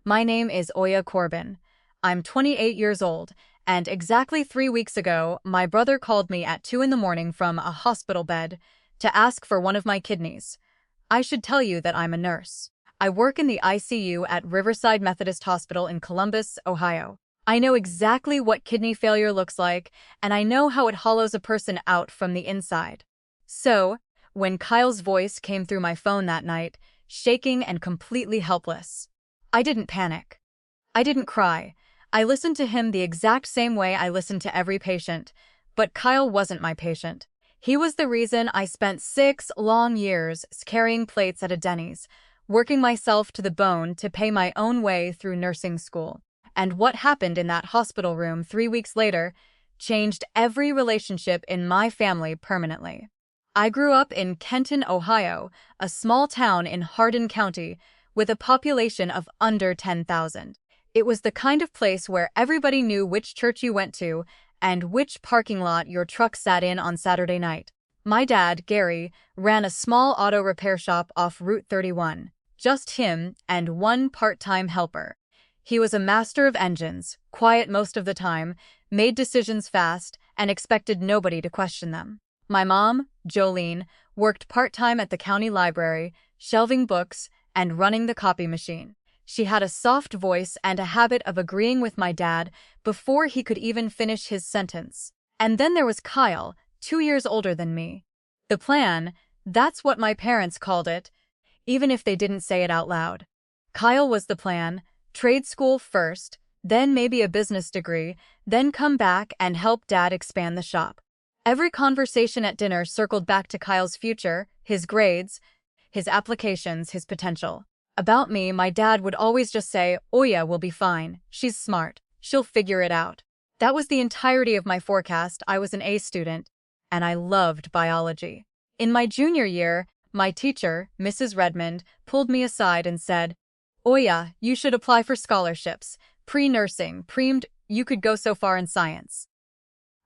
My name is Oya Corbin. I'm 28 years old, and exactly 3 weeks ago, my brother called me at 2 in the morning from a hospital bed to ask for one of my kidneys. I should tell you that I'm a nurse. I work in the ICU at Riverside Methodist Hospital in Columbus, Ohio. I know exactly what kidney failure looks like, and I know how it hollows a person out from the inside. So, when Kyle's voice came through my phone that night, shaking and completely helpless, I didn't panic. I didn't cry. I listened to him the exact same way I listen to every patient. But Kyle wasn't my patient. He was the reason I spent 6 long years carrying plates at a Denny's, working myself to the bone to pay my own way through nursing school. And what happened in that hospital room 3 weeks later changed every relationship in my family permanently. I grew up in Kenton, Ohio, a small town in Hardin County with a population of under 10,000. It was the kind of place where everybody knew which church you went to and which parking lot your truck sat in on Saturday night. My dad, Gary, ran a small auto repair shop off Route 31. Just him and one part-time helper. He was a master of engines, quiet most of the time, made decisions fast, and expected nobody to question them. My mom, Jolene, worked part-time at the county library, shelving books and running the copy machine. She had a soft voice and a habit of agreeing with my dad before he could even finish his sentence. And then there was Kyle, 2 years older than me. The plan, that's what my parents called it, even if they didn't say it out loud. Kyle was the plan. Trade school first, then maybe a business degree, then come back and help Dad expand the shop. Every conversation at dinner circled back to Kyle's future, his grades, his applications, his potential. About me, my dad would always just say, "Oya will be fine. She's smart. She'll figure it out." That was the entirety of my forecast. I was an A student, and I loved biology. In my junior year, my teacher, Mrs. Redmond, pulled me aside and said, "Oya, you should apply for scholarships. Pre-nursing, premed, you could go so far in science."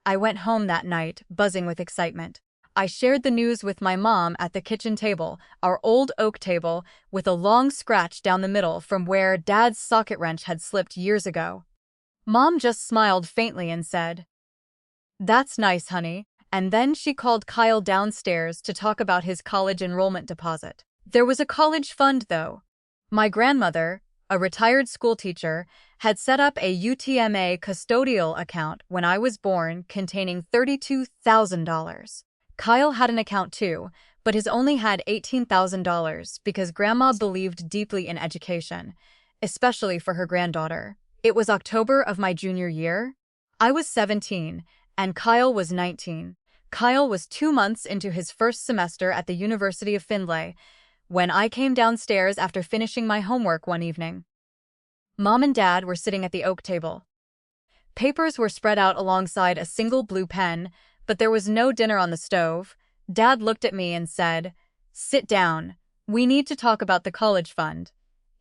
I went home that night, buzzing with excitement. I shared the news with my mom at the kitchen table, our old oak table, with a long scratch down the middle from where Dad's socket wrench had slipped years ago. Mom just smiled faintly and said, "That's nice, honey." And then she called Kyle downstairs to talk about his college enrollment deposit. There was a college fund, though. My grandmother, a retired schoolteacher, had set up a UTMA custodial account when I was born containing $32,000. Kyle had an account too, but his only had $18,000 because Grandma believed deeply in education, especially for her granddaughter. It was October of my junior year. I was 17, and Kyle was 19. Kyle was 2 months into his first semester at the University of Findlay when I came downstairs after finishing my homework one evening. Mom and Dad were sitting at the oak table. Papers were spread out alongside a single blue pen, but there was no dinner on the stove. Dad looked at me and said, "Sit down. We need to talk about the college fund."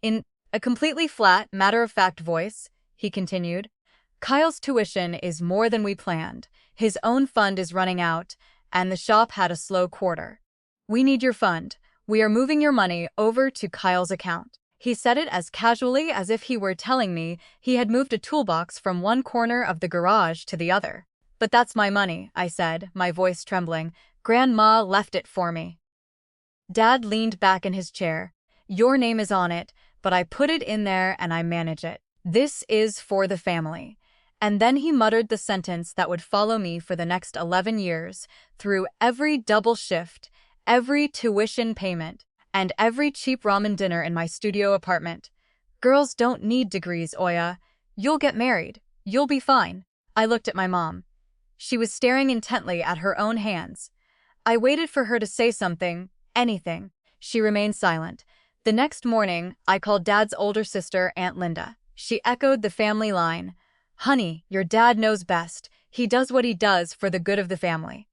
In a completely flat, matter-of-fact voice, he continued, "Kyle's tuition is more than we planned. His own fund is running out, and the shop had a slow quarter. We need your fund. We are moving your money over to Kyle's account." He said it as casually as if he were telling me he had moved a toolbox from one corner of the garage to the other. "But that's my money," I said, my voice trembling. "Grandma left it for me." Dad leaned back in his chair. "Your name is on it, but I put it in there and I manage it. This is for the family." And then he muttered the sentence that would follow me for the next 11 years, through every double shift, every tuition payment, and every cheap ramen dinner in my studio apartment. "Girls don't need degrees, Oya. You'll get married. You'll be fine." I looked at my mom. She was staring intently at her own hands. I waited for her to say something, anything. She remained silent. The next morning, I called Dad's older sister, Aunt Linda. She echoed the family line, "Honey, your dad knows best. He does what he does for the good of the family."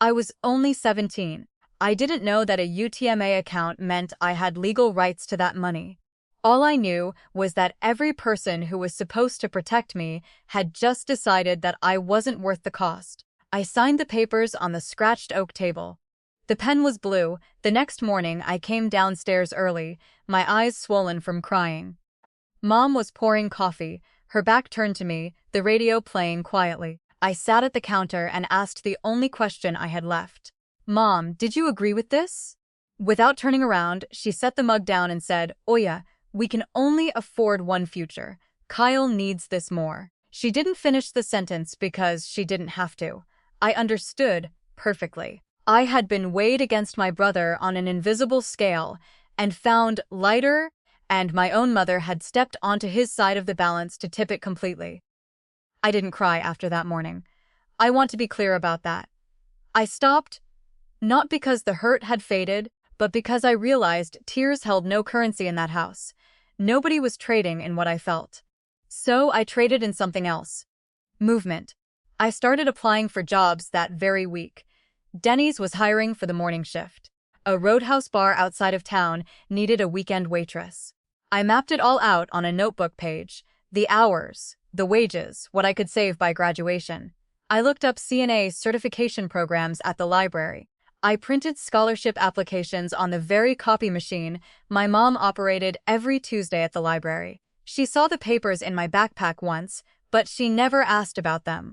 I was only 17. I didn't know that a UTMA account meant I had legal rights to that money. All I knew was that every person who was supposed to protect me had just decided that I wasn't worth the cost. I signed the papers on the scratched oak table. The pen was blue. The next morning I came downstairs early, my eyes swollen from crying. Mom was pouring coffee, her back turned to me, the radio playing quietly. I sat at the counter and asked the only question I had left. "Mom, did you agree with this?" Without turning around, she set the mug down and said, "Oya, we can only afford one future. Kyle needs this more." She didn't finish the sentence because she didn't have to. I understood perfectly. I had been weighed against my brother on an invisible scale and found lighter, and my own mother had stepped onto his side of the balance to tip it completely. I didn't cry after that morning. I want to be clear about that. I stopped, not because the hurt had faded, but because I realized tears held no currency in that house. Nobody was trading in what I felt. So I traded in something else. Movement. I started applying for jobs that very week. Denny's was hiring for the morning shift. A roadhouse bar outside of town needed a weekend waitress. I mapped it all out on a notebook page. The hours, the wages, what I could save by graduation. I looked up CNA certification programs at the library. I printed scholarship applications on the very copy machine my mom operated every Tuesday at the library. She saw the papers in my backpack once, but she never asked about them.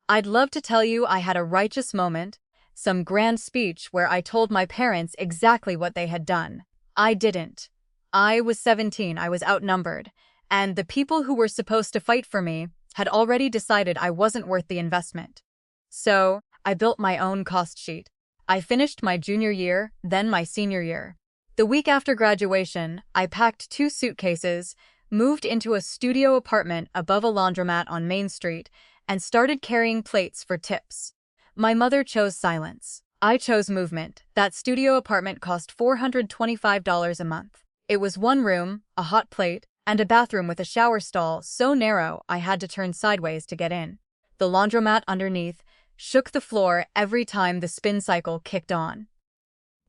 I'd love to tell you I had a righteous moment, some grand speech where I told my parents exactly what they had done. I didn't. I was 17, I was outnumbered, and the people who were supposed to fight for me had already decided I wasn't worth the investment. So, I built my own cost sheet. I finished my junior year, then my senior year. The week after graduation, I packed 2 suitcases, moved into a studio apartment above a laundromat on Main Street, and started carrying plates for tips. My mother chose silence. I chose movement. That studio apartment cost $425 a month. It was 1 room, a hot plate, and a bathroom with a shower stall so narrow I had to turn sideways to get in. The laundromat underneath shook the floor every time the spin cycle kicked on.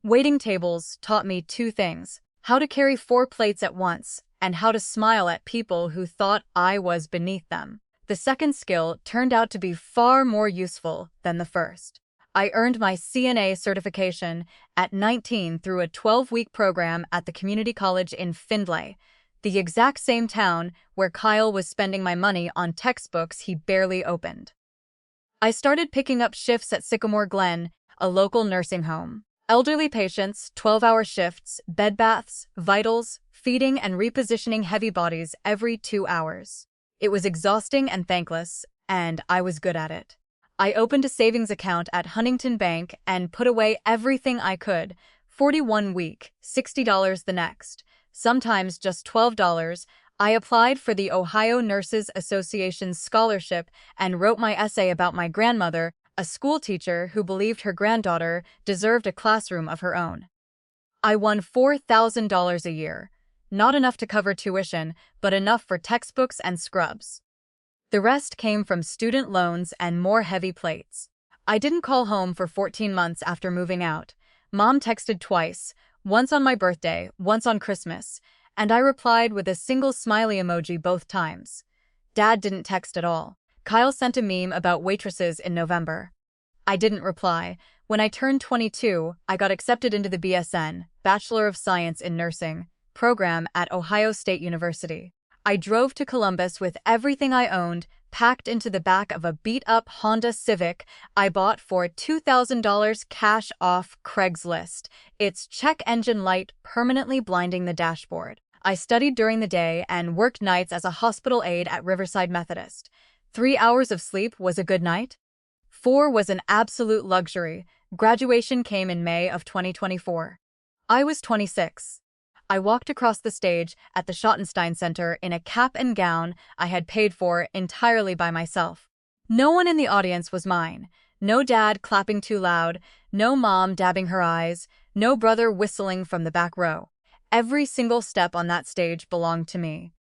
Waiting tables taught me 2 things: how to carry 4 plates at once, and how to smile at people who thought I was beneath them. The second skill turned out to be far more useful than the first. I earned my CNA certification at 19 through a 12-week program at the community college in Findlay, the exact same town where Kyle was spending my money on textbooks he barely opened. I started picking up shifts at Sycamore Glen, a local nursing home. Elderly patients, 12-hour shifts, bed baths, vitals, feeding and repositioning heavy bodies every 2 hours. It was exhausting and thankless, and I was good at it. I opened a savings account at Huntington Bank and put away everything I could, $41 week, $60 the next, sometimes just $12. I applied for the Ohio Nurses Association's scholarship and wrote my essay about my grandmother, a schoolteacher who believed her granddaughter deserved a classroom of her own. I won $4,000 a year. Not enough to cover tuition, but enough for textbooks and scrubs. The rest came from student loans and more heavy plates. I didn't call home for 14 months after moving out. Mom texted twice, once on my birthday, once on Christmas, and I replied with a single smiley emoji both times. Dad didn't text at all. Kyle sent a meme about waitresses in November. I didn't reply. When I turned 22, I got accepted into the BSN, Bachelor of Science in Nursing, program at Ohio State University. I drove to Columbus with everything I owned, packed into the back of a beat-up Honda Civic I bought for $2,000 cash off Craigslist, its check engine light permanently blinding the dashboard. I studied during the day and worked nights as a hospital aide at Riverside Methodist. 3 hours of sleep was a good night. 4 was an absolute luxury. Graduation came in May of 2024. I was 26. I walked across the stage at the Schottenstein Center in a cap and gown I had paid for entirely by myself. No one in the audience was mine. No dad clapping too loud, no mom dabbing her eyes, no brother whistling from the back row. Every single step on that stage belonged to me.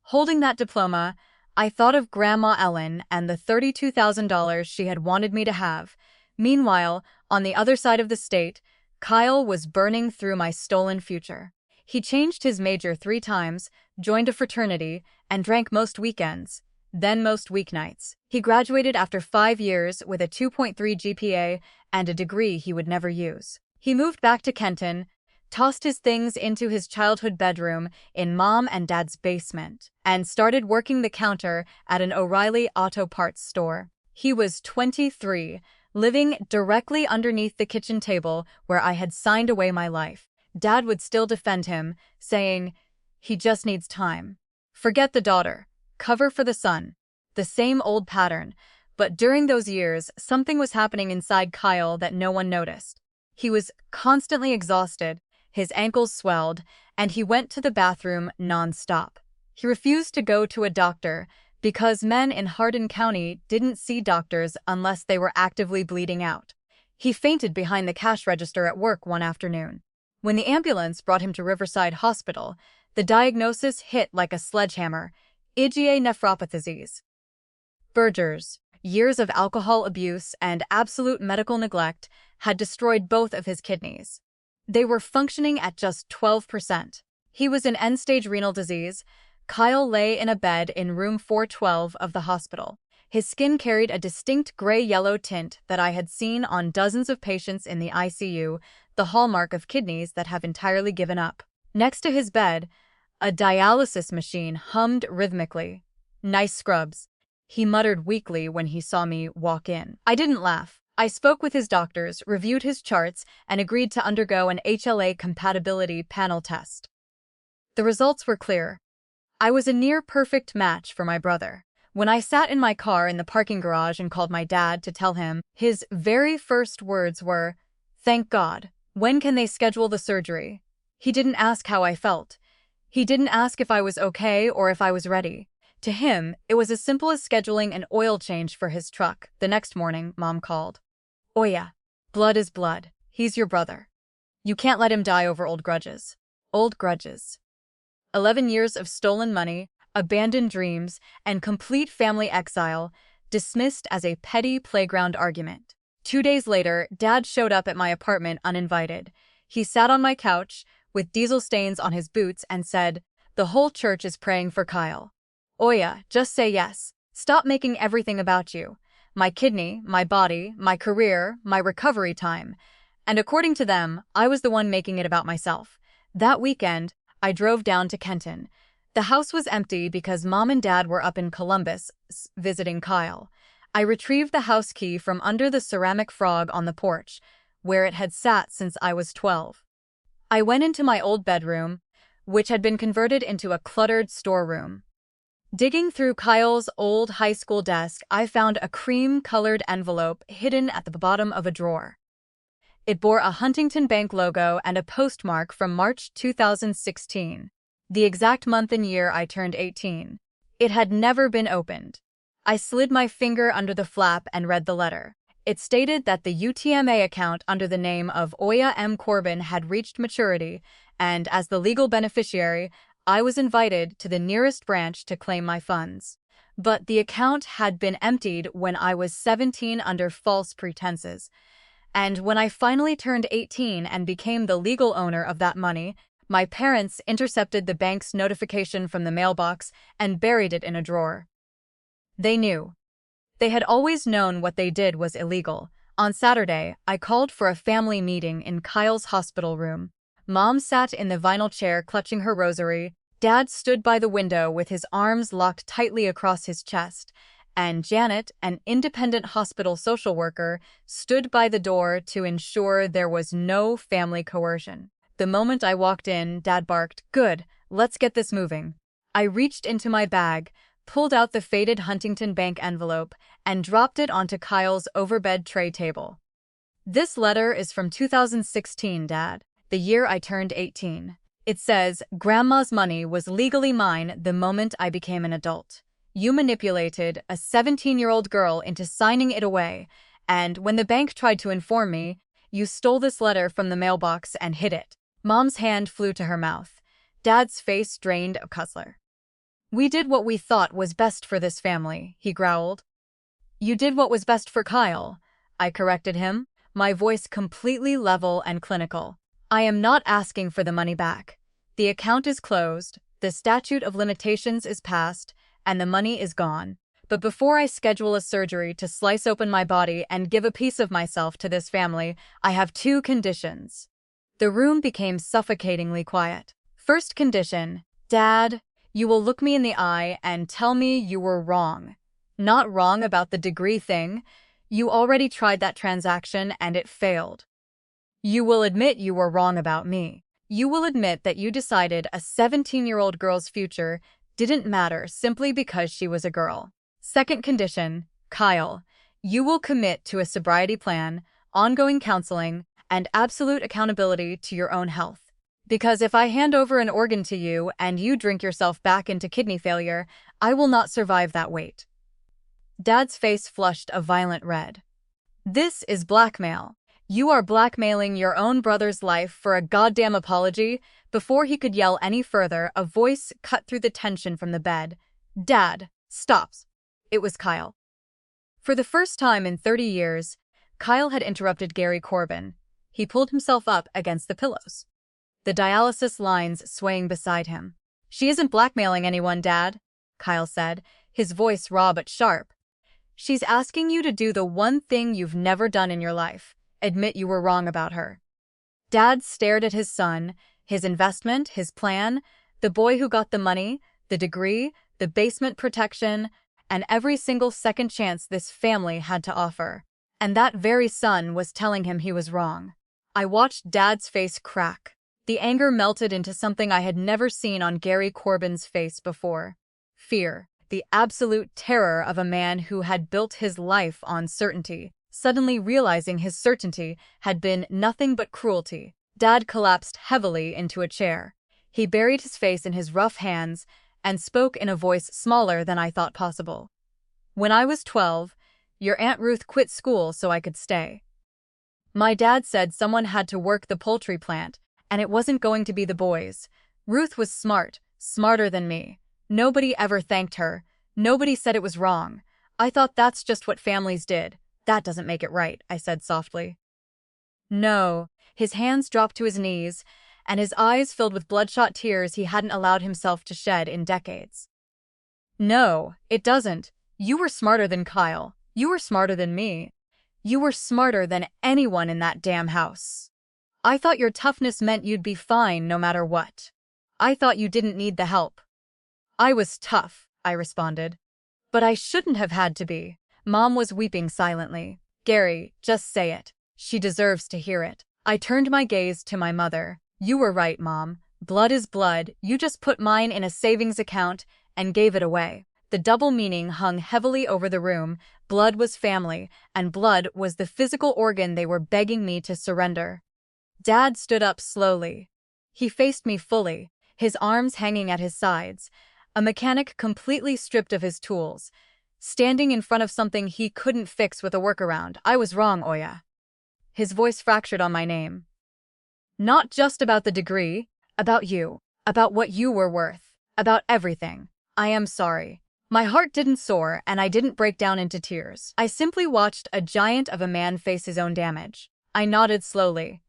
Holding that diploma, I thought of Grandma Ellen and the $32,000 she had wanted me to have. Meanwhile, on the other side of the state, Kyle was burning through my stolen future. He changed his major 3 times, joined a fraternity, and drank most weekends, then most weeknights. He graduated after 5 years with a 2.3 GPA and a degree he would never use. He moved back to Kenton, tossed his things into his childhood bedroom in Mom and Dad's basement, and started working the counter at an O'Reilly Auto Parts store. He was 23, living directly underneath the kitchen table where I had signed away my life. Dad would still defend him, saying, "He just needs time. Forget the daughter. Cover for the son." The same old pattern. But during those years, something was happening inside Kyle that no one noticed. He was constantly exhausted, his ankles swelled, and he went to the bathroom non-stop. He refused to go to a doctor because men in Hardin County didn't see doctors unless they were actively bleeding out. He fainted behind the cash register at work one afternoon. When the ambulance brought him to Riverside Hospital, the diagnosis hit like a sledgehammer: IgA nephropathy. Berger's years of alcohol abuse and absolute medical neglect had destroyed both of his kidneys. They were functioning at just 12%. He was in end-stage renal disease. Kyle lay in a bed in room 412 of the hospital. His skin carried a distinct gray-yellow tint that I had seen on dozens of patients in the ICU, the hallmark of kidneys that have entirely given up. Next to his bed, a dialysis machine hummed rhythmically. "Nice scrubs," he muttered weakly when he saw me walk in. I didn't laugh. I spoke with his doctors, reviewed his charts, and agreed to undergo an HLA compatibility panel test. The results were clear. I was a near-perfect match for my brother. When I sat in my car in the parking garage and called my dad to tell him, his very first words were, "Thank God. When can they schedule the surgery?" He didn't ask how I felt. He didn't ask if I was okay or if I was ready. To him, it was as simple as scheduling an oil change for his truck. The next morning, Mom called. "Oya, blood is blood. He's your brother. You can't let him die over old grudges." Old grudges. 11 years of stolen money, abandoned dreams, and complete family exile, dismissed as a petty playground argument. 2 days later, Dad showed up at my apartment uninvited. He sat on my couch, with diesel stains on his boots, and said, "The whole church is praying for Kyle. Oya, just say yes. Stop making everything about you. My kidney, my body, my career, my recovery time." And according to them, I was the one making it about myself. That weekend, I drove down to Kenton. The house was empty because Mom and Dad were up in Columbus, visiting Kyle. I retrieved the house key from under the ceramic frog on the porch, where it had sat since I was 12. I went into my old bedroom, which had been converted into a cluttered storeroom. Digging through Kyle's old high school desk, I found a cream-colored envelope hidden at the bottom of a drawer. It bore a Huntington Bank logo and a postmark from March 2016, the exact month and year I turned 18. It had never been opened. I slid my finger under the flap and read the letter. It stated that the UTMA account under the name of Oya M. Corbin had reached maturity, and as the legal beneficiary, I was invited to the nearest branch to claim my funds. But the account had been emptied when I was 17 under false pretenses. And when I finally turned 18 and became the legal owner of that money, my parents intercepted the bank's notification from the mailbox and buried it in a drawer. They knew. They had always known what they did was illegal. On Saturday, I called for a family meeting in Kyle's hospital room. Mom sat in the vinyl chair clutching her rosary. Dad stood by the window with his arms locked tightly across his chest, and Janet, an independent hospital social worker, stood by the door to ensure there was no family coercion. The moment I walked in, Dad barked, "Good, let's get this moving." I reached into my bag, pulled out the faded Huntington Bank envelope, and dropped it onto Kyle's overbed tray table. "This letter is from 2016, Dad, the year I turned 18. It says, Grandma's money was legally mine the moment I became an adult. You manipulated a 17-year-old girl into signing it away, and when the bank tried to inform me, you stole this letter from the mailbox and hid it." Mom's hand flew to her mouth. Dad's face drained a Cussler. "We did what we thought was best for this family," he growled. "You did what was best for Kyle," I corrected him, my voice completely level and clinical. "I am not asking for the money back. The account is closed, the statute of limitations is passed, and the money is gone. But before I schedule a surgery to slice open my body and give a piece of myself to this family, I have 2 conditions. The room became suffocatingly quiet. First condition, Dad, you will look me in the eye and tell me you were wrong. Not wrong about the degree thing. You already tried that transaction and it failed. You will admit you were wrong about me. You will admit that you decided a 17-year-old girl's future didn't matter simply because she was a girl. Second condition, Kyle, you will commit to a sobriety plan, ongoing counseling, and absolute accountability to your own health. Because if I hand over an organ to you and you drink yourself back into kidney failure, I will not survive that weight. Dad's face flushed a violent red. This is blackmail. You are blackmailing your own brother's life for a goddamn apology. Before he could yell any further, a voice cut through the tension from the bed. Dad, stop. It was Kyle. For the first time in 30 years, Kyle had interrupted Gary Corbin. He pulled himself up against the pillows, the dialysis lines swaying beside him. She isn't blackmailing anyone, Dad, Kyle said, his voice raw but sharp. She's asking you to do the one thing you've never done in your life. Admit you were wrong about her. Dad stared at his son, his investment, his plan, the boy who got the money, the degree, the basement protection, and every single second chance this family had to offer. And that very son was telling him he was wrong. I watched Dad's face crack. The anger melted into something I had never seen on Gary Corbin's face before. Fear, the absolute terror of a man who had built his life on certainty, suddenly realizing his certainty had been nothing but cruelty. Dad collapsed heavily into a chair. He buried his face in his rough hands and spoke in a voice smaller than I thought possible. When I was 12, your Aunt Ruth quit school so I could stay. My dad said someone had to work the poultry plant, and it wasn't going to be the boys. Ruth was smart, smarter than me. Nobody ever thanked her. Nobody said it was wrong. I thought that's just what families did. That doesn't make it right, I said softly. No. His hands dropped to his knees, and his eyes filled with bloodshot tears he hadn't allowed himself to shed in decades. No, it doesn't. You were smarter than Kyle. You were smarter than me. You were smarter than anyone in that damn house. I thought your toughness meant you'd be fine no matter what. I thought you didn't need the help. I was tough, I responded. But I shouldn't have had to be. Mom was weeping silently. Gary, just say it. She deserves to hear it. I turned my gaze to my mother. You were right, Mom. Blood is blood. You just put mine in a savings account and gave it away. The double meaning hung heavily over the room. Blood was family, and blood was the physical organ they were begging me to surrender. Dad stood up slowly. He faced me fully, his arms hanging at his sides, a mechanic completely stripped of his tools, standing in front of something he couldn't fix with a workaround. I was wrong, Oya. His voice fractured on my name. Not just about the degree, about you, about what you were worth, about everything. I am sorry. My heart didn't soar and I didn't break down into tears. I simply watched a giant of a man face his own damage. I nodded slowly.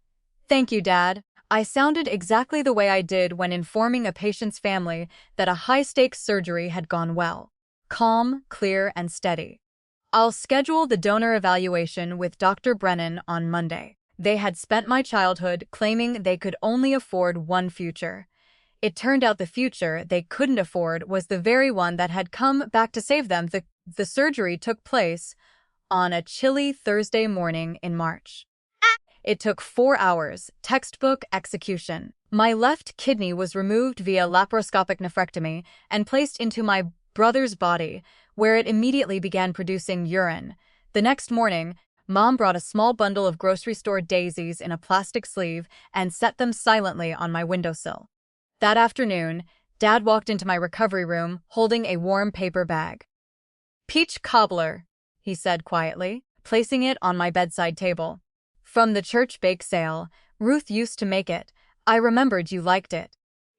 Thank you, Dad. I sounded exactly the way I did when informing a patient's family that a high-stakes surgery had gone well. Calm, clear, and steady. I'll schedule the donor evaluation with Dr. Brennan on Monday. They had spent my childhood claiming they could only afford one future. It turned out the future they couldn't afford was the very one that had come back to save them. The surgery took place on a chilly Thursday morning in March. It took 4 hours, textbook execution. My left kidney was removed via laparoscopic nephrectomy and placed into my brother's body, where it immediately began producing urine. The next morning, Mom brought a small bundle of grocery store daisies in a plastic sleeve and set them silently on my windowsill. That afternoon, Dad walked into my recovery room holding a warm paper bag. Peach cobbler, he said quietly, placing it on my bedside table. From the church bake sale, Ruth used to make it. I remembered you liked it.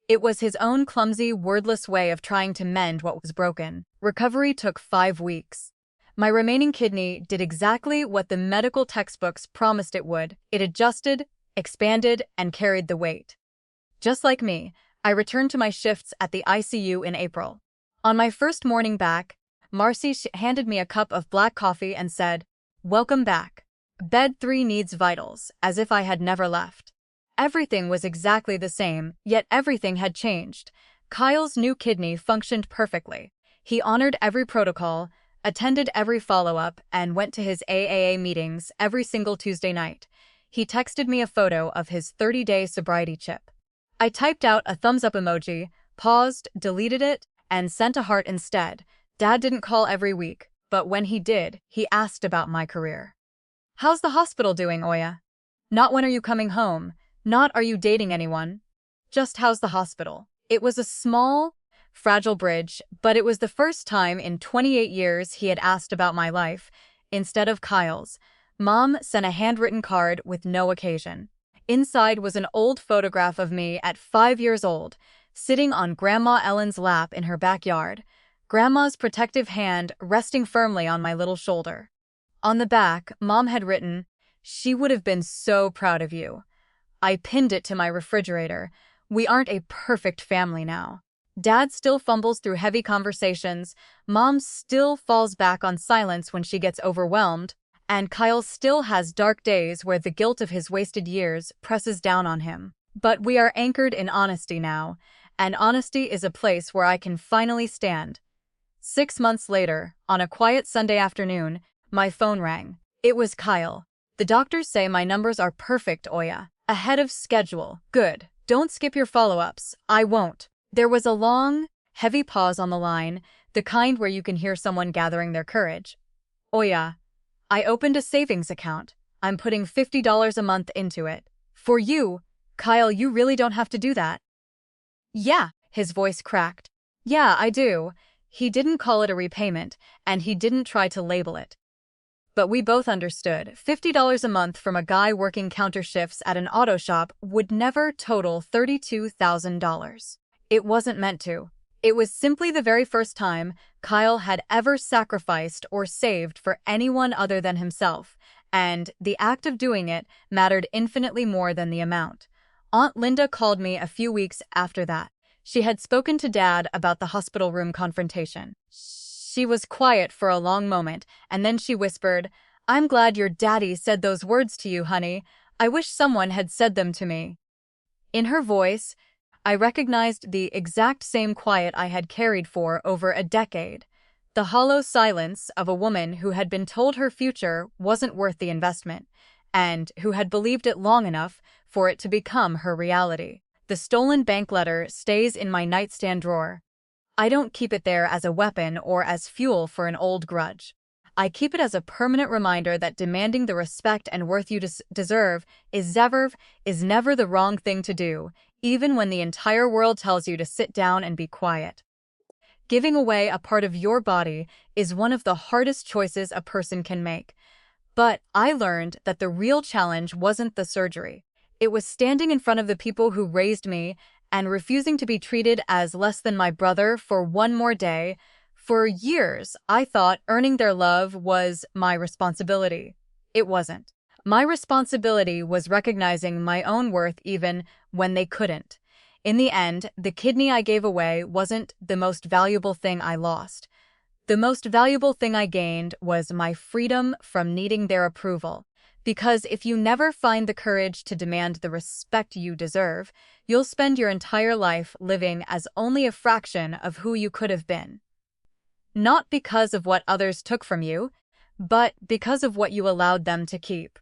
It was his own clumsy, wordless way of trying to mend what was broken. Recovery took 5 weeks. My remaining kidney did exactly what the medical textbooks promised it would. It adjusted, expanded, and carried the weight. Just like me, I returned to my shifts at the ICU in April. On my first morning back, Marcy handed me a cup of black coffee and said, "Welcome back. Bed 3 needs vitals," as if I had never left. Everything was exactly the same, yet everything had changed. Kyle's new kidney functioned perfectly. He honored every protocol, attended every follow-up, and went to his AAA meetings every single Tuesday night. He texted me a photo of his 30-day sobriety chip. I typed out a thumbs-up emoji, paused, deleted it, and sent a heart instead. Dad didn't call every week, but when he did, he asked about my career. "How's the hospital doing, Oya?" Not "when are you coming home?" Not "are you dating anyone?" Just "how's the hospital?" It was a small, fragile bridge, but it was the first time in 28 years he had asked about my life. Instead of Kyle's, Mom sent a handwritten card with no occasion. Inside was an old photograph of me at 5 years old, sitting on Grandma Ellen's lap in her backyard, Grandma's protective hand resting firmly on my little shoulder. On the back, Mom had written, "She would have been so proud of you." I pinned it to my refrigerator. We aren't a perfect family now. Dad still fumbles through heavy conversations, Mom still falls back on silence when she gets overwhelmed, and Kyle still has dark days where the guilt of his wasted years presses down on him. But we are anchored in honesty now, and honesty is a place where I can finally stand. 6 months later, on a quiet Sunday afternoon, my phone rang. It was Kyle. "The doctors say my numbers are perfect, Oya. Ahead of schedule. Good. Don't skip your follow-ups." "I won't." There was a long, heavy pause on the line, the kind where you can hear someone gathering their courage. "Oya, I opened a savings account. I'm putting $50 a month into it. For you, Kyle, you really don't have to do that." "Yeah," his voice cracked. "Yeah, I do." He didn't call it a repayment, and he didn't try to label it. But we both understood, $50 a month from a guy working counter shifts at an auto shop would never total $32,000. It wasn't meant to. It was simply the very first time Kyle had ever sacrificed or saved for anyone other than himself, and the act of doing it mattered infinitely more than the amount. Aunt Linda called me a few weeks after that. She had spoken to Dad about the hospital room confrontation. She was quiet for a long moment, and then she whispered, "I'm glad your daddy said those words to you, honey. I wish someone had said them to me." In her voice, I recognized the exact same quiet I had carried for over a decade, the hollow silence of a woman who had been told her future wasn't worth the investment, and who had believed it long enough for it to become her reality. The stolen bank letter stays in my nightstand drawer. I don't keep it there as a weapon or as fuel for an old grudge. I keep it as a permanent reminder that demanding the respect and worth you deserve is never the wrong thing to do, even when the entire world tells you to sit down and be quiet. Giving away a part of your body is one of the hardest choices a person can make. But I learned that the real challenge wasn't the surgery. It was standing in front of the people who raised me and refusing to be treated as less than my brother for one more day. For years, I thought earning their love was my responsibility. It wasn't. My responsibility was recognizing my own worth even when they couldn't. In the end, the kidney I gave away wasn't the most valuable thing I lost. The most valuable thing I gained was my freedom from needing their approval. Because if you never find the courage to demand the respect you deserve, you'll spend your entire life living as only a fraction of who you could have been. Not because of what others took from you, but because of what you allowed them to keep.